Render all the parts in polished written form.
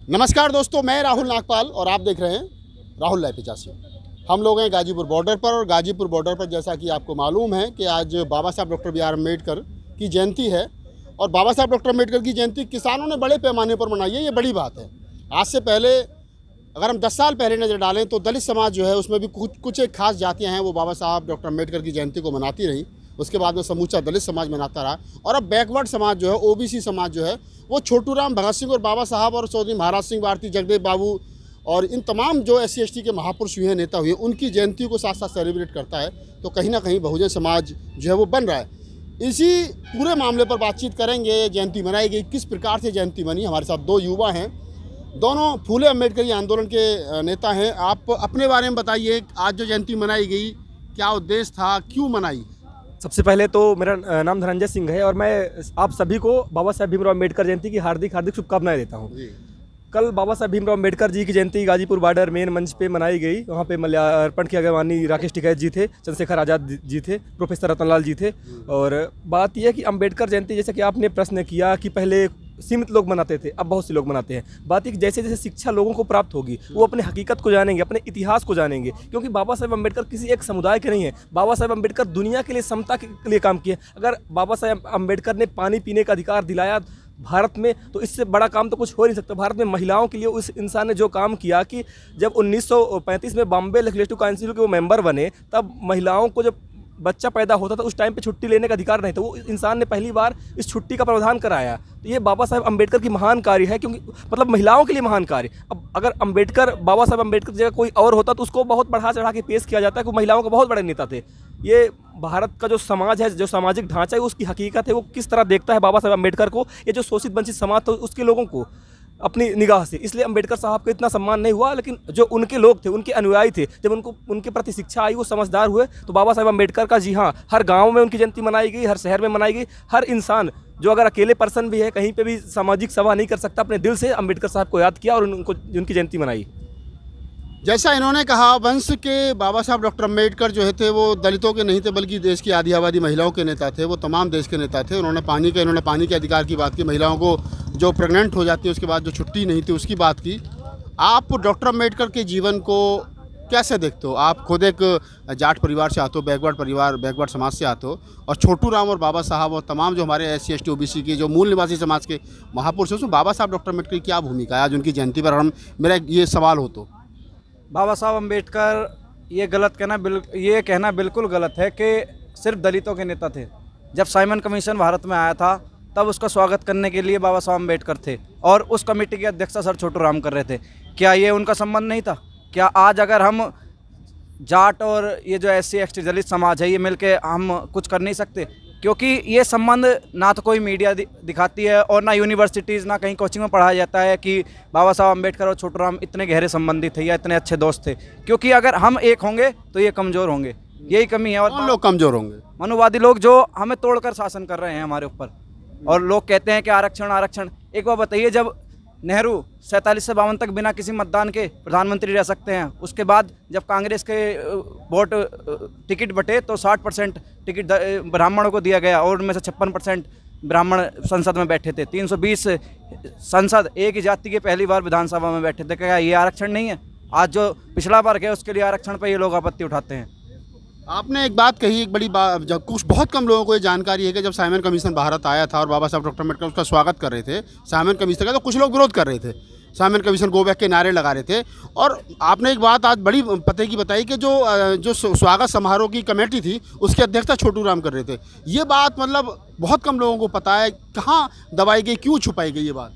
नमस्कार दोस्तों, मैं राहुल नागपाल और आप देख रहे हैं राहुल लाइव 85। हम लोग हैं गाजीपुर बॉर्डर पर और गाजीपुर बॉर्डर पर जैसा कि आपको मालूम है कि आज बाबा साहब डॉक्टर बी आर अम्बेडकर की जयंती है और बाबा साहब डॉक्टर अम्बेडकर की जयंती किसानों ने बड़े पैमाने पर मनाई है। ये बड़ी बात है। आज से पहले अगर हम 10 साल पहले नज़र डालें तो दलित समाज जो है उसमें भी कुछ एक खास जातियाँ हैं वो बाबा साहब डॉक्टर अम्बेडकर की जयंती को मनाती रही। उसके बाद में समूचा दलित समाज मनाता रहा और अब बैकवर्ड समाज जो है, ओबीसी समाज जो है, वो छोटू राम, भगत सिंह और बाबा साहब और चौधरी महाराज सिंह, भारती, जगदेव बाबू और इन तमाम जो SC ST के महापुरुष हुए, नेता हुए, उनकी जयंती को साथ साथ सेलिब्रेट करता है। तो कहीं ना कहीं बहुजन समाज जो है वो बन रहा है। इसी पूरे मामले पर बातचीत करेंगे। जयंती मनाई गई, किस प्रकार से जयंती बनी। हमारे साथ दो युवा हैं, दोनों फूले अम्बेडकरी आंदोलन के नेता हैं। आप अपने बारे में बताइए, आज जो जयंती मनाई गई क्या उद्देश्य था, क्यों मनाई? सबसे पहले तो मेरा नाम धनंजय सिंह है और मैं आप सभी को बाबा साहब भीमराव अम्बेडकर जयंती की हार्दिक शुभकामनाएं देता हूं। कल बाबा साहब भीमराव अम्बेडकर जी की जयंती गाजीपुर बॉर्डर मेन मंच पे मनाई गई। वहाँ पे माल्यार्पण किया गया। माननीय राकेश टिकैत जी थे, चंद्रशेखर आज़ाद जी थे, प्रोफेसर रतनलाल जी थे। और बात यह है कि अम्बेडकर जयंती, जैसे कि आपने प्रश्न किया कि पहले सीमित लोग मनाते थे, अब बहुत से लोग मनाते हैं। बात एक जैसे जैसे शिक्षा लोगों को प्राप्त होगी वो अपने हकीकत को जानेंगे, अपने इतिहास को जानेंगे। क्योंकि बाबा साहब अम्बेडकर किसी एक समुदाय के नहीं है। बाबा साहब अम्बेडकर दुनिया के लिए समता के लिए काम किए। अगर बाबा साहब अम्बेडकर ने पानी पीने का अधिकार दिलाया भारत में, तो इससे बड़ा काम तो कुछ हो नहीं सकता। भारत में महिलाओं के लिए उस इंसान ने जो काम किया कि जब 1935 में बॉम्बे लेजिस्लेटिव काउंसिल के वो मेंबर बने, तब महिलाओं को जब बच्चा पैदा होता था उस टाइम पे छुट्टी लेने का अधिकार नहीं था। वो इंसान ने पहली बार इस छुट्टी का प्रावधान कराया। तो ये बाबा साहब अम्बेडकर की महान कार्य है, क्योंकि मतलब महिलाओं के लिए महान कार्य। अब अगर बाबा साहब अम्बेडकर की जगह कोई और होता तो उसको बहुत बढ़ा चढ़ा के पेश किया जाता है कि महिलाओं के बहुत बड़े नेता थे। ये भारत का जो समाज है, जो सामाजिक ढांचा है, उसकी हकीकत है, वो किस तरह देखता है बाबा साहब अम्बेडकर को, ये जो शोषित वंचित समाज था उसके लोगों को अपनी निगाह से। इसलिए अम्बेडकर साहब को इतना सम्मान नहीं हुआ, लेकिन जो उनके लोग थे, उनके अनुयायी थे, जब उनके प्रति शिक्षा आई, वो समझदार हुए, तो बाबा साहब अम्बेडकर का, जी हाँ, हर गांव में उनकी जयंती मनाई गई, हर शहर में मनाई गई। हर इंसान जो अगर अकेले पर्सन भी है, कहीं पे भी सामाजिक सभा नहीं कर सकता, अपने दिल से अम्बेडकर साहब को याद किया और उनकी जयंती मनाई। जैसा इन्होंने कहा, वंश के बाबा साहब डॉक्टर अम्बेडकर जो थे वो दलितों के नहीं थे, बल्कि देश की आधी आबादी महिलाओं के नेता थे। वो तमाम देश के नेता थे। उन्होंने पानी के अधिकार की बात की, महिलाओं को जो प्रेग्नेंट हो जाती है उसके बाद जो छुट्टी नहीं थी उसकी बात की। आप डॉक्टर अम्बेडकर के जीवन को कैसे देखते हो? आप खुद एक जाट परिवार से आते हो, बैकवर्ड समाज से आते हो, और छोटू राम और बाबा साहब और तमाम जो हमारे SC ST OBC के जो मूल निवासी समाज के महापुरुष हैं, उसमें बाबा साहब डॉक्टर अम्बेडकर की क्या भूमिका है आज उनकी जयंती पर? मेरा ये सवाल हो तो बाबा साहब अम्बेडकर ये कहना बिल्कुल गलत है कि सिर्फ दलितों के नेता थे। जब साइमन कमीशन भारत में आया था तब उसका स्वागत करने के लिए बाबा साहब अम्बेडकर थे और उस कमेटी की अध्यक्षता सर छोटू राम कर रहे थे। क्या ये उनका संबंध नहीं था? क्या आज अगर हम जाट और ये जो SC ST दलित समाज है, ये मिलके हम कुछ कर नहीं सकते? क्योंकि ये संबंध ना तो कोई मीडिया दिखाती है और ना यूनिवर्सिटीज़, ना कहीं कोचिंग में पढ़ाया जाता है कि बाबा साहब अम्बेडकर और छोटू राम इतने गहरे संबंधी थे या इतने अच्छे दोस्त थे। क्योंकि अगर हम एक होंगे तो ये कमज़ोर होंगे, यही कमी है। और कौन लोग कमज़ोर होंगे? मनुवादी लोग जो हमें तोड़कर शासन कर रहे हैं हमारे ऊपर। और लोग कहते हैं कि आरक्षण। एक बार बताइए, जब नेहरू 47 से 52 तक बिना किसी मतदान के प्रधानमंत्री रह सकते हैं, उसके बाद जब कांग्रेस के वोट टिकट बटे तो 60% टिकट ब्राह्मणों को दिया गया और उनमें से 56% ब्राह्मण संसद में बैठे थे। 320 संसद एक ही जाति के पहली बार विधानसभा में बैठे थे। क्या ये आरक्षण नहीं है? आज जो पिछड़ा वर्ग है उसके लिए आरक्षण पर ये लोग आपत्ति उठाते हैं। आपने एक बात कही, एक बड़ी बात, जब बहुत कम लोगों को ये जानकारी है कि जब साइमन कमीशन भारत आया था और बाबा साहब डॉक्टर अम्बेडकर उसका स्वागत कर रहे थे, साइमन कमीशन का, तो कुछ लोग विरोध कर रहे थे। साइमन कमीशन गो बैक के नारे लगा रहे थे। और आपने एक बात आज बड़ी पते की बताई कि जो स्वागत समारोह की कमेटी थी उसकी अध्यक्षता छोटू राम कर रहे थे। ये बात मतलब बहुत कम लोगों को पता है। कहाँ दबाई गई, क्यों छुपाई गई ये बात?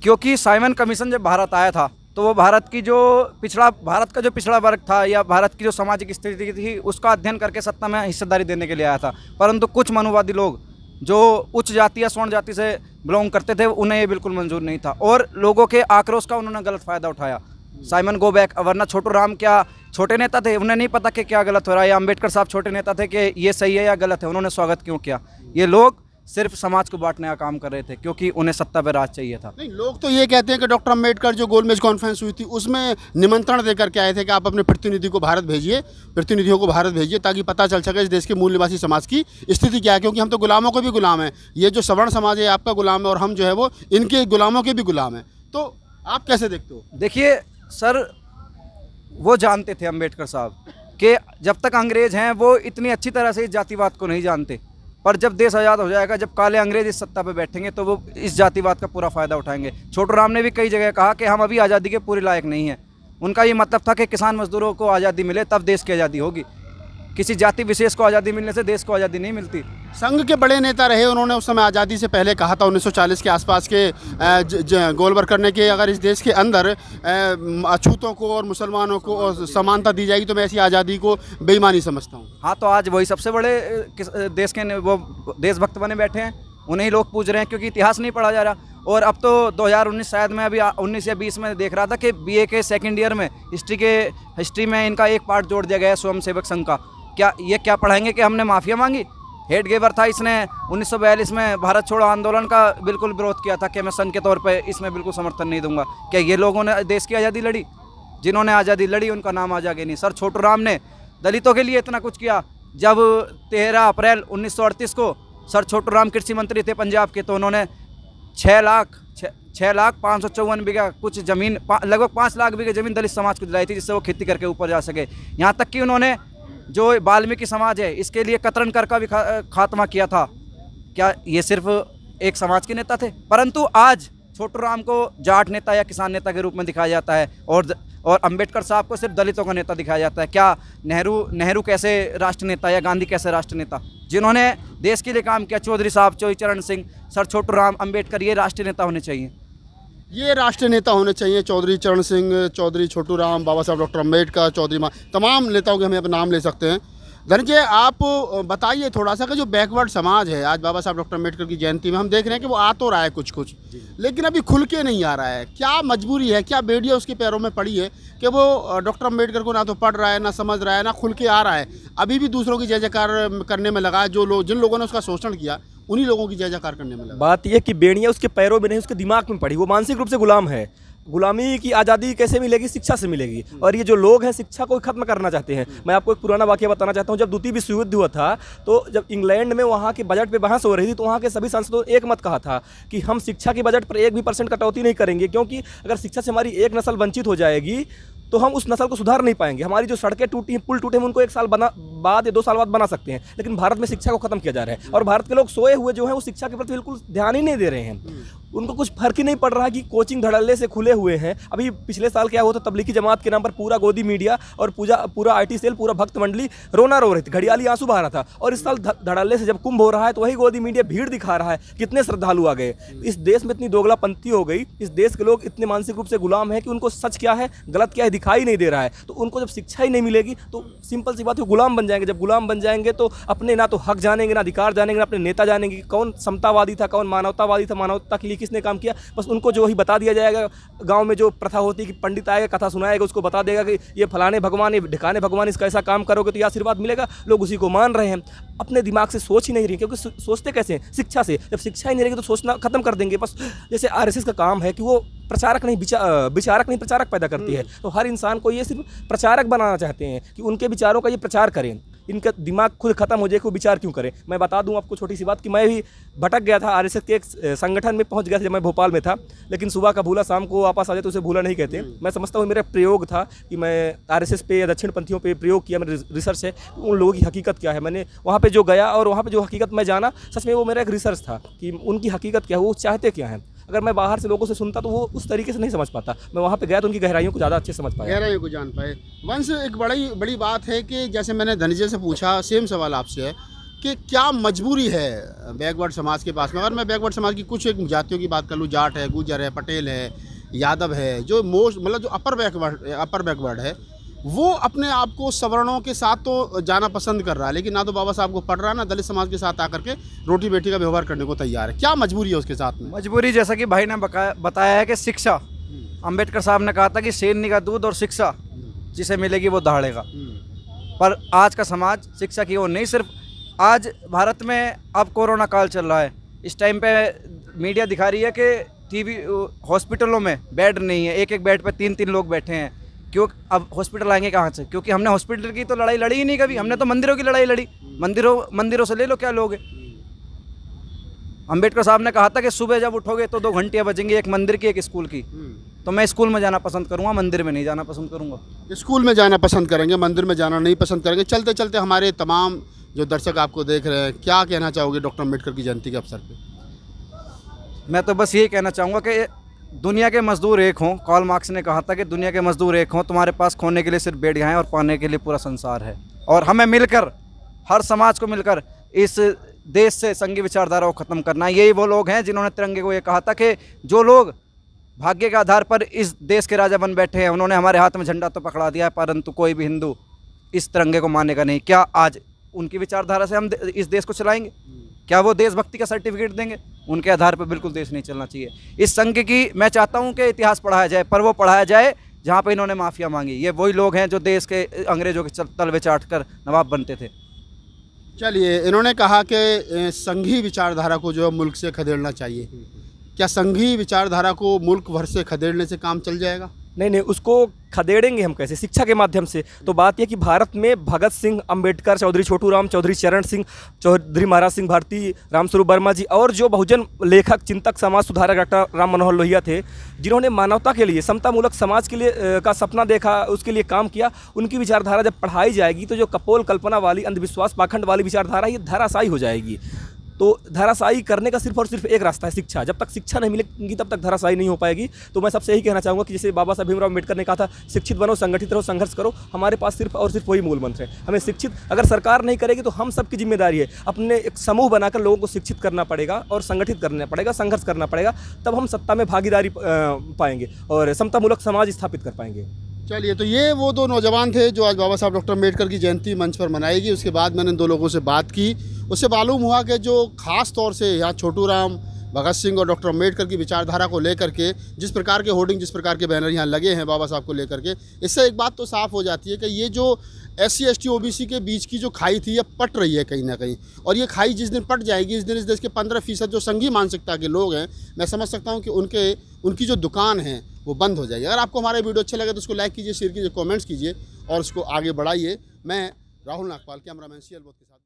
क्योंकि साइमन कमीशन जब भारत आया था तो वो भारत का जो पिछड़ा वर्ग था या भारत की जो सामाजिक स्थिति थी उसका अध्ययन करके सत्ता में हिस्सेदारी देने के लिए आया था। परंतु कुछ मनुवादी लोग जो उच्च जाति या स्वर्ण जाति से बिलोंग करते थे, उन्हें ये बिल्कुल मंजूर नहीं था और लोगों के आक्रोश का उन्होंने गलत फ़ायदा उठाया। Simon go back. वरना छोटू राम क्या छोटे नेता थे? उन्हें नहीं पता कि क्या गलत हो रहा है, या अम्बेडकर साहब छोटे नेता थे कि ये सही है या गलत है? उन्होंने स्वागत क्यों किया? ये लोग सिर्फ समाज को बांटने का काम कर रहे थे क्योंकि उन्हें सत्ता पर राज चाहिए था। नहीं, लोग तो ये कहते हैं कि डॉक्टर अम्बेडकर जो गोलमेज कॉन्फ्रेंस हुई थी उसमें निमंत्रण देकर के आए थे कि आप अपने प्रतिनिधियों को भारत भेजिए ताकि पता चल सके इस देश के मूल निवासी समाज की स्थिति क्या है। क्योंकि हम तो गुलामों के भी गुलाम हैं। ये जो सवर्ण समाज है आपका गुलाम है और हम जो है वो इनके गुलामों के भी गुलाम हैं। तो आप कैसे देखते हो? देखिए सर, वो जानते थे अम्बेडकर साहब कि जब तक अंग्रेज हैं वो इतनी अच्छी तरह से इस जातिवाद को नहीं जानते, पर जब देश आज़ाद हो जाएगा, जब काले अंग्रेज इस सत्ता पे बैठेंगे तो वो इस जातिवाद का पूरा फ़ायदा उठाएंगे। छोटू राम ने भी कई जगह कहा कि हम अभी आज़ादी के पूरे लायक नहीं हैं। उनका ये मतलब था कि किसान मजदूरों को आज़ादी मिले तब देश की आज़ादी होगी। किसी जाति विशेष को आज़ादी मिलने से देश को आज़ादी नहीं मिलती। संघ के बड़े नेता रहे, उन्होंने उस समय आज़ादी से पहले कहा था 1940 के आसपास के गोलवर करने के अगर इस देश के अंदर अछूतों को और मुसलमानों को और समानता दी जाएगी तो मैं ऐसी आज़ादी को बेईमानी समझता हूँ। हाँ, तो आज वही सबसे बड़े देश के वो देशभक्त बने बैठे हैं, उन्हें लोग पूछ रहे हैं क्योंकि इतिहास नहीं पढ़ा जा रहा। और अब तो 2019 शायद मैं अभी 19 या 20 में देख रहा था कि बीए के सेकेंड ईयर में हिस्ट्री में इनका एक पार्ट जोड़ दिया गया है स्वयं सेवक संघ का। क्या पढ़ाएंगे कि हमने माफिया मांगी? हेडगेवर था, इसने 1942 में भारत छोड़ो आंदोलन का बिल्कुल विरोध किया था कि मैं संघ के तौर पे इसमें बिल्कुल समर्थन नहीं दूंगा। क्या ये लोगों ने देश की आज़ादी लड़ी? जिन्होंने आज़ादी लड़ी उनका नाम आज आगे नहीं। सर छोटू राम ने दलितों के लिए इतना कुछ किया। जब 13 अप्रैल 1938 को सर छोटू राम कृषि मंत्री थे पंजाब के, तो उन्होंने 6,554 बीघा कुछ ज़मीन, लगभग 5 लाख बीघा ज़मीन दलित समाज को दिलाई थी, जिससे वो खेती करके ऊपर जा सके। यहाँ तक कि उन्होंने जो वाल्मीकि समाज है इसके लिए कतरन कर का भी खात्मा किया था। क्या ये सिर्फ एक समाज के नेता थे? परंतु आज छोटू राम को जाट नेता या किसान नेता के रूप में दिखाया जाता है और अंबेडकर साहब को सिर्फ दलितों का नेता दिखाया जाता है। क्या नेहरू कैसे राष्ट्र नेता या गांधी कैसे राष्ट्र नेता, जिन्होंने देश के लिए काम किया? चौधरी साहब, चौधरी चरण सिंह, सर छोटू राम, अंबेडकर, ये राष्ट्रीय नेता होने चाहिए। ये राष्ट्रीय नेता होने चाहिए। चौधरी चरण सिंह, चौधरी छोटू राम, बाबा साहब डॉक्टर अम्बेडकर, तमाम नेताओं के हमें अपना नाम ले सकते हैं। धनंजय, आप बताइए थोड़ा सा कि जो बैकवर्ड समाज है, आज बाबा साहब डॉक्टर अम्बेडकर की जयंती में हम देख रहे हैं कि वो आ तो रहा है कुछ, लेकिन अभी खुल के नहीं आ रहा है। क्या मजबूरी है, क्या बेड़िया उसके पैरों में पड़ी है कि वो डॉक्टर अम्बेडकर को ना तो पढ़ रहा है, ना समझ रहा है, ना खुल के आ रहा है? अभी भी दूसरों की जय जयकार करने में लगा है। जिन लोगों ने उसका शोषण किया उन्हीं लोगों की जय जयकार करने में लगा। बात यह कि बेड़ियाँ उसके पैरों में नहीं, उसके दिमाग में पड़ी। वो मानसिक रूप से गुलाम है। गुलामी की आज़ादी कैसे मिलेगी? शिक्षा से मिलेगी। और ये जो लोग हैं शिक्षा को खत्म करना चाहते हैं। मैं आपको एक पुराना वाक़या बताना चाहता हूँ। जब द्वितीय विश्व युद्ध हुआ था तो जब इंग्लैंड में वहाँ के बजट पे बहस हो रही थी तो वहाँ के सभी सांसदों ने एक मत कहा था कि हम शिक्षा के बजट पर 1% कटौती नहीं करेंगे, क्योंकि अगर शिक्षा से हमारी एक नस्ल वंचित हो जाएगी तो हम उस नस्ल को सुधार नहीं पाएंगे। हमारी जो सड़कें टूटी हैं, पुल टूटे हैं, उनको 1 साल बाद या 2 साल बाद बना सकते हैं, लेकिन भारत में शिक्षा को खत्म किया जा रहा है। और भारत के लोग सोए हुए जो हैं वो शिक्षा के प्रति बिल्कुल ध्यान ही नहीं दे रहे हैं। उनको कुछ फर्क ही नहीं पड़ रहा कि कोचिंग धड़ल्ले से खुले हुए हैं। अभी पिछले साल क्या हुआ था, तबलीगी जमात के नाम पर पूरा गोदी मीडिया और पूरा IT सेल, पूरा भक्त मंडली रो रही थी, घड़ियाली आंसू बहा रहा था। और इस साल धड़ल्ले से जब कुंभ हो रहा है तो वही गोदी मीडिया भीड़ दिखा रहा है। कितने श्रद्धालु आ गए। इस देश में इतनी दोगलापंथी हो गई, इस देश के लोग इतने मानसिक रूप से गुलाम हैं कि उनको सच क्या है गलत क्या है दिखाई नहीं दे रहा है। तो उनको जब शिक्षा ही नहीं मिलेगी तो सिंपल सी बात है, गुलाम बन जाएंगे। जब गुलाम बन जाएंगे तो अपने ना तो हक जानेंगे, ना अधिकार जानेंगे, ना अपने नेता जानेंगे। कौन समतावादी था, कौन मानवतावादी था, मानवता के लिए किसने काम किया, बस उनको जो ही बता दिया जाएगा। गांव में जो प्रथा होती है कि पंडित आएगा, कथा सुनाएगा, उसको बता देगा कि ये फलाने भगवान, ये ढिकाने भगवान, इसका ऐसा काम करोगे तो ये आशीर्वाद मिलेगा। लोग उसी को मान रहे हैं। अपने दिमाग से सोच ही नहीं रही, क्योंकि सोचते कैसे हैं? शिक्षा से। जब शिक्षा ही नहीं रहेगी तो सोचना खत्म कर देंगे। बस जैसे RSS का काम है कि वो प्रचारक नहीं विचारक नहीं प्रचारक पैदा करती है। तो हर इंसान को ये सिर्फ प्रचारक बनाना चाहते हैं कि उनके विचारों का ये प्रचार करें। इनका दिमाग खुद खत्म हो जाए कि वो विचार क्यों करें। मैं बता दूं आपको छोटी सी बात कि मैं भी भटक गया था, RSS के एक संगठन में पहुंच गया था जब मैं भोपाल में था, लेकिन सुबह का भूला शाम को वापस आ जाए तो उसे भूला नहीं कहते। मैं समझता हूँ मेरा प्रयोग था कि मैं RSS पे या दक्षिण पंथियों पे प्रयोग किया, मेरी रिसर्च है उन लोगों की हकीकत क्या है। मैंने वहाँ पर जो गया और वहाँ पर जो हकीकत मैं जाना, सच में वो मेरा एक रिसर्च था कि उनकी हकीकत क्या है, वो चाहते क्या हैं। अगर मैं बाहर से लोगों से सुनता तो वो उस तरीके से नहीं समझ पाता। मैं वहाँ पे गया तो उनकी गहराइयों को ज़्यादा अच्छे समझ पाया, गहराइयों को जान पाए। वंश, एक बड़ी बात है कि जैसे मैंने धनंजय से पूछा, सेम सवाल आपसे है कि क्या मजबूरी है बैकवर्ड समाज के पास में। अगर मैं बैकवर्ड समाज की कुछ एक जातियों की बात कर लूँ, जाट है, गुजर है, पटेल है, यादव है, जो जो अपर बैकवर्ड है, वो अपने आप को सवर्णों के साथ तो जाना पसंद कर रहा है, लेकिन ना तो बाबा साहब को पढ़ रहा है, ना दलित समाज के साथ आकर के रोटी बेटी का व्यवहार करने को तैयार है। क्या मजबूरी है उसके साथ में? मजबूरी जैसा कि भाई ने बताया है कि शिक्षा। अंबेडकर साहब ने कहा था कि शेरनी का दूध और शिक्षा जिसे मिलेगी वो दहाड़ेगा। पर आज का समाज शिक्षा की ओर नहीं, सिर्फ आज भारत में अब कोरोना काल चल रहा है, इस टाइम पे मीडिया दिखा रही है कि हॉस्पिटलों में बेड नहीं है, एक बेड पे 3 लोग बैठे हैं। क्यों? अब हॉस्पिटल आएंगे कहाँ से? क्योंकि हमने हॉस्पिटल की तो लड़ाई लड़ी ही नहीं कभी, हमने तो मंदिरों की लड़ाई लड़ी। मंदिरों से ले लो क्या लोगे। अम्बेडकर साहब ने कहा था कि सुबह जब उठोगे तो 2 घंटियाँ बजेंगी, एक मंदिर की एक स्कूल की। तो मैं स्कूल में जाना पसंद करूँगा, मंदिर में नहीं जाना पसंद करूँगा। स्कूल में जाना पसंद करेंगे, मंदिर में जाना नहीं पसंद करेंगे। चलते चलते हमारे तमाम जो दर्शक आपको देख रहे हैं, क्या कहना चाहोगे डॉक्टर अम्बेडकर की जयंती के अवसर पे? मैं तो बस यही कहना चाहूँगा कि दुनिया के मजदूर एक हों। कार्ल मार्क्स ने कहा था कि दुनिया के मजदूर एक हों, तुम्हारे पास खोने के लिए सिर्फ बेड़ियाँ हैं और पाने के लिए पूरा संसार है। और हमें मिलकर, हर समाज को मिलकर इस देश से संघीय विचारधारा को ख़त्म करना है। यही वो लोग हैं जिन्होंने तिरंगे को ये कहा था कि जो लोग भाग्य के आधार पर इस देश के राजा बन बैठे हैं, उन्होंने हमारे हाथ में झंडा तो पकड़ा दिया है, परंतु कोई भी हिंदू इस तिरंगे को मानेगा नहीं। क्या आज उनकी विचारधारा से हम इस देश को चलाएंगे? क्या वो देशभक्ति का सर्टिफिकेट देंगे? उनके आधार पर बिल्कुल देश नहीं चलना चाहिए। इस संघ की मैं चाहता हूँ कि इतिहास पढ़ाया जाए, पर वो पढ़ाया जाए जहाँ पर इन्होंने माफिया मांगी। ये वही लोग हैं जो देश के अंग्रेजों के तलवे चाट कर नवाब बनते थे। चलिए, इन्होंने कहा कि संघी विचारधारा को जो है मुल्क से खदेड़ना चाहिए। क्या संघी विचारधारा को मुल्क भर से खदेड़ने से काम चल जाएगा? नहीं, उसको खदेड़ेंगे हम कैसे? शिक्षा के माध्यम से। तो बात यह कि भारत में भगत सिंह, अंबेडकर, चौधरी छोटू राम, चौधरी चरण सिंह, चौधरी महाराज सिंह भारती, रामस्वरूप वर्मा जी और जो बहुजन लेखक, चिंतक, समाज सुधारक डॉक्टर राम मनोहर लोहिया थे, जिन्होंने मानवता के लिए, समतामूलक समाज के लिए का सपना देखा, उसके लिए काम किया, उनकी विचारधारा जब पढ़ाई जाएगी तो जो कपोल कल्पना वाली, अंधविश्वास, पाखंड वाली विचारधारा ये धराशायी हो जाएगी। तो धराशायी करने का सिर्फ और सिर्फ एक रास्ता है, शिक्षा। जब तक शिक्षा नहीं मिलेगी तब तक धराशायी नहीं हो पाएगी। तो मैं सबसे यही कहना चाहूँगा कि जैसे बाबा साहब भीमराव अम्बेडकर ने कहा था, शिक्षित बनो, संगठित रहो, संघर्ष करो। हमारे पास सिर्फ और सिर्फ वही मूल मंत्र है। हमें शिक्षित, अगर सरकार नहीं करेगी तो हम सबकी जिम्मेदारी है, अपने एक समूह बनाकर लोगों को शिक्षित करना पड़ेगा और संगठित करना पड़ेगा, संघर्ष करना पड़ेगा। तब हम सत्ता में भागीदारी पाएंगे और समतामूलक समाज स्थापित कर पाएंगे। चलिए, तो ये वो 2 नौजवान थे जो आज बाबा साहब डॉक्टर अम्बेडकर की जयंती मंच पर मनाएगी। उसके बाद मैंने 2 लोगों से बात की, उससे मालूम हुआ कि जो ख़ास तौर से यहाँ छोटू राम, भगत सिंह और डॉक्टर अम्बेडकर की विचारधारा को लेकर के जिस प्रकार के होर्डिंग, जिस प्रकार के बैनर यहाँ लगे हैं बाबा साहब को लेकर के, इससे एक बात तो साफ़ हो जाती है कि ये जो SC ST OBC के बीच की जो खाई थी, ये पट रही है कहीं ना कहीं। और ये खाई जिस दिन पट जाएगी, इस दिन इस देश के 15% जो संघी मानसिकता के लोग हैं, मैं समझ सकता हूँ कि उनकी जो दुकान है वो बंद हो जाएगी। अगर आपको हमारा वीडियो अच्छा लगे तो उसको लाइक कीजिए, शेयर कीजिए, कमेंट्स कीजिए और उसको आगे बढ़ाइए। मैं राहुल नागपाल, कैमरामैन CL बोध के साथ।